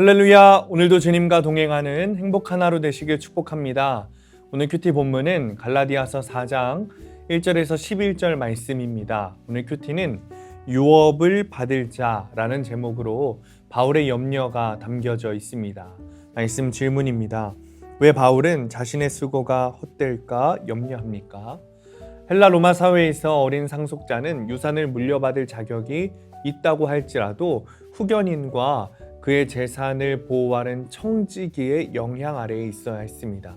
할렐루야! 오늘도 주님과 동행하는 행복한 하루 되시길 축복합니다. 오늘 큐티 본문은 갈라디아서 4장 1절에서 11절 말씀입니다. 오늘 큐티는 유업을 받을 자라는 제목으로 바울의 염려가 담겨져 있습니다. 말씀 질문입니다. 왜 바울은 자신의 수고가 헛될까 염려합니까? 헬라 로마 사회에서 어린 상속자는 유산을 물려받을 자격이 있다고 할지라도 후견인과 그의 재산을 보호하는 청지기의 영향 아래에 있어야 했습니다.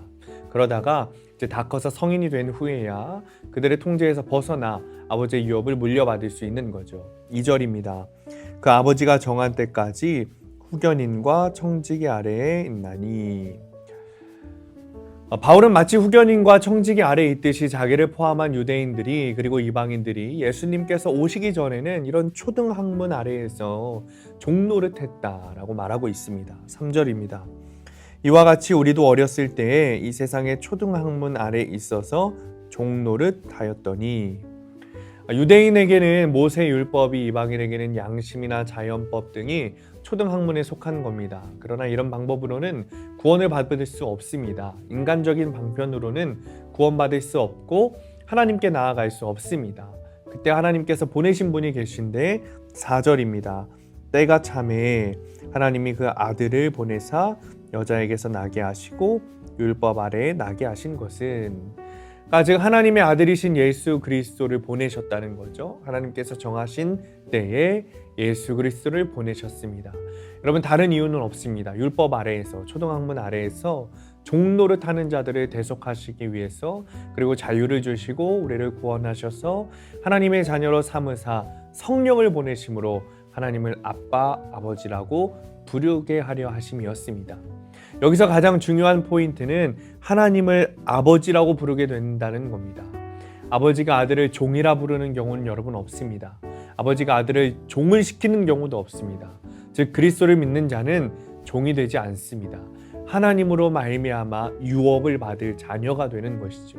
그러다가 이제 다 커서 성인이 된 후에야 그들의 통제에서 벗어나 아버지의 유업을 물려받을 수 있는 거죠. 2절입니다. 그 아버지가 정한 때까지 후견인과 청지기 아래에 있나니. 바울은 마치 후견인과 청지기 아래에 있듯이 자기를 포함한 유대인들이 그리고 이방인들이 예수님께서 오시기 전에는 이런 초등학문 아래에서 종노릇했다라고 말하고 있습니다. 3절입니다. 이와 같이 우리도 어렸을 때에 이 세상의 초등학문 아래에 있어서 종노릇하였더니. 유대인에게는 모세율법이, 이방인에게는 양심이나 자연법 등이 초등학문에 속한 겁니다. 그러나 이런 방법으로는 구원을 받을 수 없습니다. 인간적인 방편으로는 구원받을 수 없고 하나님께 나아갈 수 없습니다. 그때 하나님께서 보내신 분이 계신데 4절입니다. 때가 차매 하나님이 그 아들을 보내사 여자에게서 나게 하시고 율법 아래에 나게 하신 것은, 즉 하나님의 아들이신 예수 그리스도를 보내셨다는 거죠. 하나님께서 정하신 때에 예수 그리스도를 보내셨습니다. 여러분, 다른 이유는 없습니다. 율법 아래에서, 초등학문 아래에서 종노릇하는 자들을 대속하시기 위해서, 그리고 자유를 주시고 우리를 구원하셔서 하나님의 자녀로 삼으사 성령을 보내심으로 하나님을 아빠, 아버지라고 부르게 하려 하심이었습니다. 여기서 가장 중요한 포인트는 하나님을 아버지라고 부르게 된다는 겁니다. 아버지가 아들을 종이라 부르는 경우는 여러분 없습니다. 아버지가 아들을 종을 시키는 경우도 없습니다. 즉 그리스도를 믿는 자는 종이 되지 않습니다. 하나님으로 말미암아 유업을 받을 자녀가 되는 것이죠.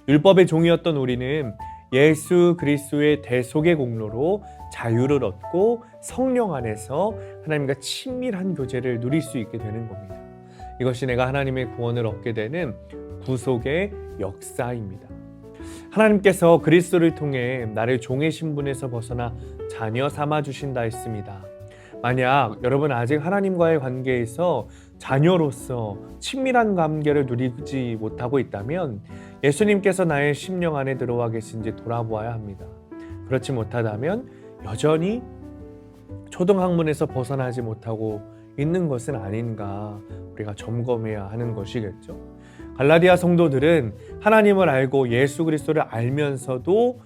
율법의 종이었던 우리는 예수 그리스도의 대속의 공로로 자유를 얻고 성령 안에서 하나님과 친밀한 교제를 누릴 수 있게 되는 겁니다. 이것이 내가 하나님의 구원을 얻게 되는 구속의 역사입니다. 하나님께서 그리스도를 통해 나를 종의 신분에서 벗어나 자녀 삼아 주신다 했습니다. 만약 여러분 아직 하나님과의 관계에서 자녀로서 친밀한 관계를 누리지 못하고 있다면 예수님께서 나의 심령 안에 들어와 계신지 돌아보아야 합니다. 그렇지 못하다면 여전히 초등학문에서 벗어나지 못하고 있는 것은 아닌가 우리가 점검해야 하는 것이겠죠. 갈라디아 성도들은 하나님을 알고 예수 그리스도를 알면서도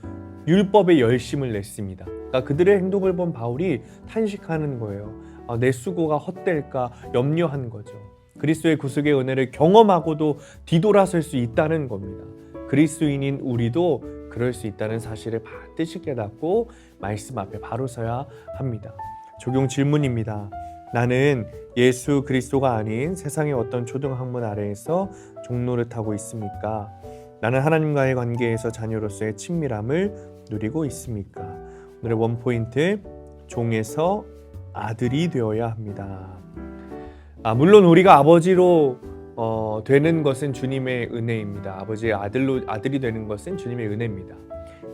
율법에 열심을 냈습니다. 그러니까 그들의 행동을 본 바울이 탄식하는 거예요. 내 수고가 헛될까 염려한 거죠. 그리스도의 구속의 은혜를 경험하고도 뒤돌아설 수 있다는 겁니다. 그리스도인인 우리도 그럴 수 있다는 사실을 반드시 깨닫고 말씀 앞에 바로 서야 합니다. 적용 질문입니다. 나는 예수 그리스도가 아닌 세상의 어떤 초등학문 아래에서 종노릇하고 있습니까? 나는 하나님과의 관계에서 자녀로서의 친밀함을 누리고 있습니까? 오늘의 원포인트, 종에서 아들이 되어야 합니다. 물론 우리가 아버지로 되는 것은 주님의 은혜입니다. 아버지의 아들이 되는 것은 주님의 은혜입니다.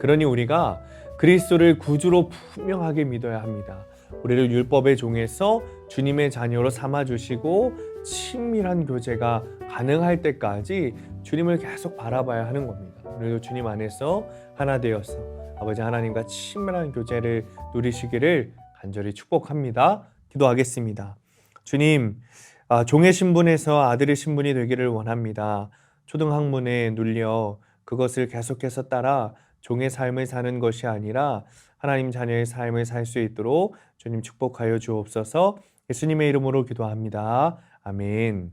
그러니 우리가 그리스도를 구주로 분명하게 믿어야 합니다. 우리를 율법의 종에서 주님의 자녀로 삼아주시고 친밀한 교제가 가능할 때까지 주님을 계속 바라봐야 하는 겁니다. 오늘도 주님 안에서 하나 되어서 아버지 하나님과 친밀한 교제를 누리시기를 간절히 축복합니다. 기도하겠습니다. 주님, 종의 신분에서 아들의 신분이 되기를 원합니다. 초등학문에 눌려 그것을 계속해서 따라 종의 삶을 사는 것이 아니라 하나님 자녀의 삶을 살 수 있도록 주님 축복하여 주옵소서. 예수님의 이름으로 기도합니다. 아멘.